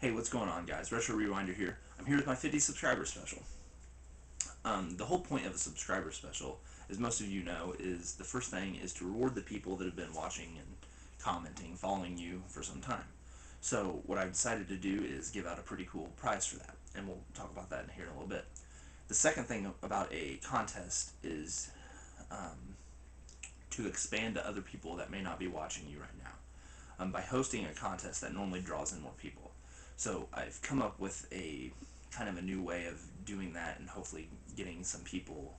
Hey, what's going on, guys? Retro Rewinder here. I'm here with my 50 subscriber special. The whole point of a subscriber special, as most of you know, is the first thing is to reward the people that have been watching and commenting, following you for some time. So what I've decided to do is give out a pretty cool prize for that, and we'll talk about that in here in a little bit. The second thing about a contest is to expand to other people that may not be watching you right now. By hosting a contest that normally draws in more people. So I've come up with a kind of a new way of doing that and hopefully getting some people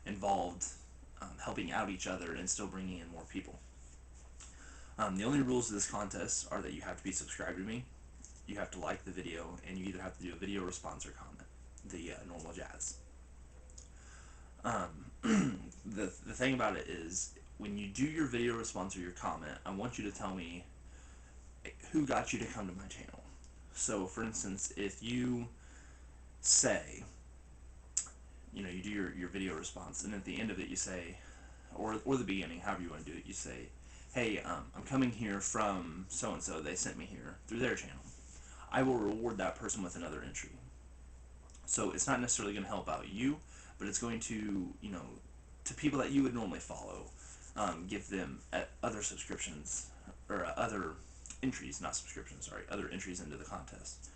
involved, helping out each other and still bringing in more people. The only rules of this contest are that you have to be subscribed to me, you have to like the video, and you either have to do a video response or comment, the normal jazz. The thing about it is, when you do your video response or your comment, I want you to tell me who got you to come to my channel. So, for instance, if you say, you do your video response, and at the end of it you say, or the beginning, however you want to do it, you say, hey, I'm coming here from so-and-so, they sent me here through their channel. I will reward that person with another entry. So it's not necessarily going to help out you, but it's going to, to people that you would normally follow, give them other subscriptions, or other entries, not subscriptions, sorry, other entries into the contest.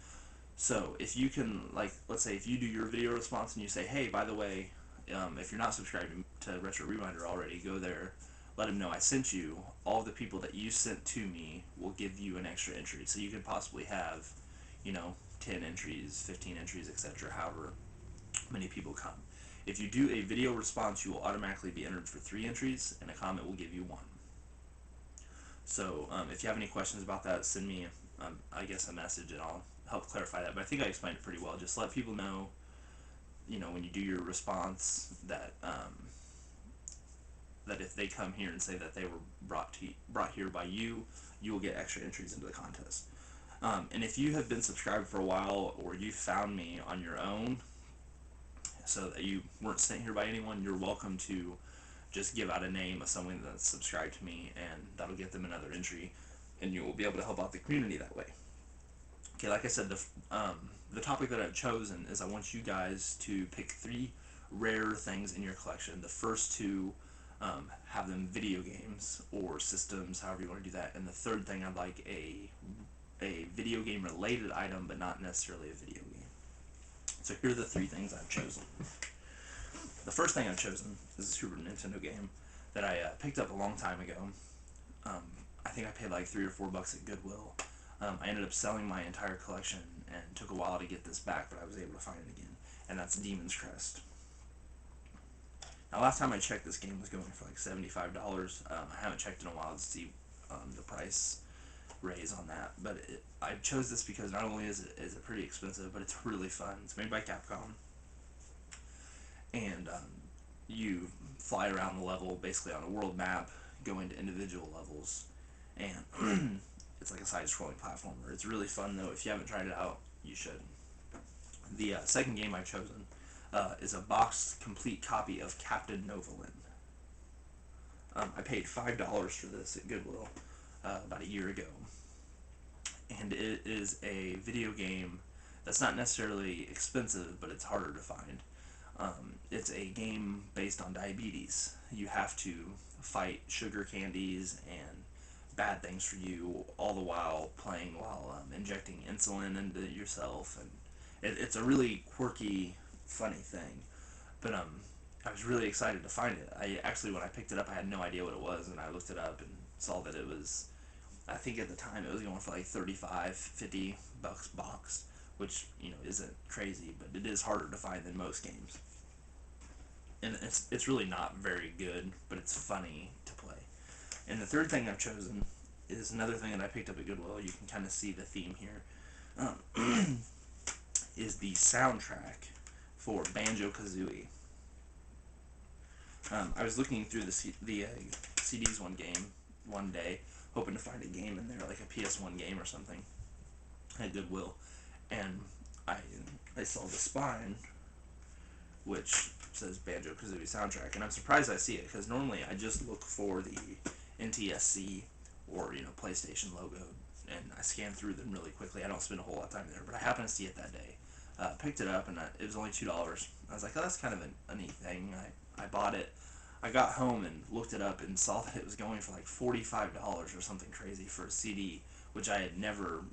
So if you can, like, let's say if you do your video response and you say, hey, by the way, if you're not subscribed to Retro Rewinder already, go there, let them know I sent you. All the people that you sent to me will give you an extra entry. So you could possibly have, 10 entries, 15 entries, etc., however many people come. If you do a video response, you will automatically be entered for 3 entries, and a comment will give you 1. So if you have any questions about that, send me, I guess, a message, and I'll help clarify that. But I think I explained it pretty well. Just let people know, when you do your response, that that if they come here and say that they were brought here by you, you will get extra entries into the contest. And if you have been subscribed for a while, or you found me on your own, so that you weren't sent here by anyone, you're welcome to just give out a name of someone that's subscribed to me, and that'll get them another entry, and you will be able to help out the community that way. Okay, like I said, the topic that I've chosen is I want you guys to pick 3 rare things in your collection. The first 2 have them video games or systems, however you want to do that, and the third thing, I'd like a video game related item, but not necessarily a video game. So here are the 3 things I've chosen. The first thing I've chosen is a Super Nintendo game that I picked up a long time ago. I think I paid like $3 or $4 at Goodwill. I ended up selling my entire collection, and it took a while to get this back, but I was able to find it again, and that's Demon's Crest. Now, last time I checked, this game was going for like $75. I haven't checked in a while to see the price raise on that, but I chose this because not only is it pretty expensive, but it's really fun. It's made by Capcom, and you fly around the level basically on a world map, go into individual levels, and it's like a side-scrolling platformer. It's really fun, though. If you haven't tried it out, you should. The second game I've chosen is a boxed complete copy of Captain Novolin. I paid $5 for this at Goodwill about a year ago, and it is a video game that's not necessarily expensive, but it's harder to find. It's a game based on diabetes. You have to fight sugar candies and bad things for you, all the while playing while injecting insulin into yourself, and it's a really quirky, funny thing. But I was really excited to find it. When I picked it up, I had no idea what it was, and I looked it up and saw that it was, I think at the time it was going for like $35-50 box, which isn't crazy, but it is harder to find than most games. And it's really not very good, but it's funny to play. And the third thing I've chosen is another thing that I picked up at Goodwill. You can kind of see the theme here. Is the soundtrack for Banjo-Kazooie. I was looking through the CDs one day, hoping to find a game in there, like a PS1 game or something, at Goodwill, and I saw the spine, which says Banjo-Kazooie soundtrack, and I'm surprised I see it, because normally I just look for the NTSC or PlayStation logo and I scanned through them really quickly. I don't spend a whole lot of time there, but I happened to see it that day. Picked it up, and it was only $2. I was like, oh, that's kind of a neat thing. I bought it. I got home and looked it up and saw that it was going for like $45 or something crazy for a CD, which I had never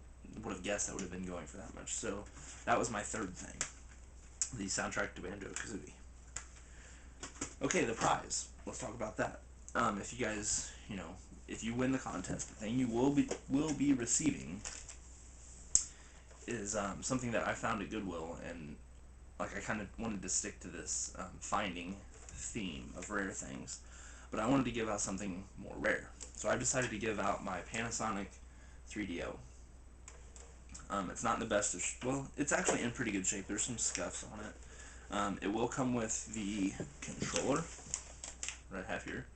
would have guessed that would have been going for that much. So that was my third thing, the soundtrack to Banjo-Kazooie. Okay, the prize. Let's talk about that. If you guys, if you win the contest, the thing you will be receiving is something that I found at Goodwill, and like I kind of wanted to stick to this finding theme of rare things, but I wanted to give out something more rare. So I decided to give out my Panasonic 3DO. It's not in the best of well, it's actually in pretty good shape. There's some scuffs on it. It will come with the controller that I have here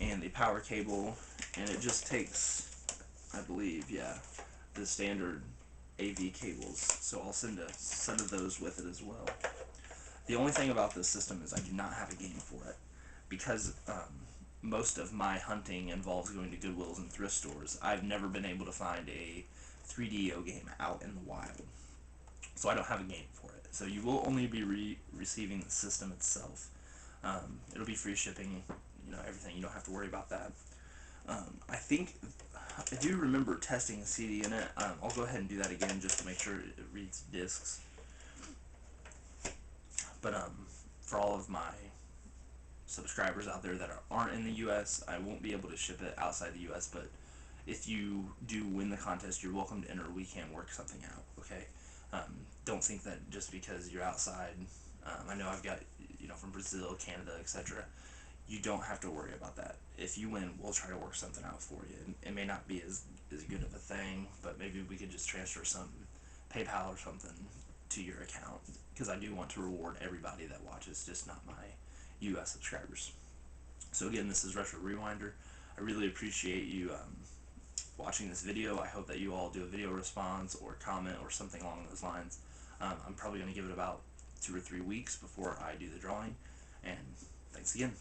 and the power cable, and it just takes, I believe, yeah, the standard AV cables. So I'll send a set of those with it as well. The only thing about this system is I do not have a game for it because most of my hunting involves going to Goodwills and thrift stores. I've never been able to find a 3DO game out in the wild, so I don't have a game for it. So you will only be receiving the system itself. It'll be free shipping, everything. You don't have to worry about that. I think I do remember testing a CD in it. I'll go ahead and do that again just to make sure it reads discs. But for all of my subscribers out there that aren't in the U.S., I won't be able to ship it outside the U.S. But if you do win the contest, you're welcome to enter. We can work something out. Okay. Don't think that just because you're outside. I know I've got from Brazil, Canada, etc. You don't have to worry about that. If you win, we'll try to work something out for you. It may not be as good of a thing, but maybe we could just transfer some PayPal or something to your account, because I do want to reward everybody that watches, just not my US subscribers. So again, this is Retro Rewinder. I really appreciate you watching this video. I hope that you all do a video response or comment or something along those lines. I'm probably going to give it about 2 or 3 weeks before I do the drawing, and thanks again.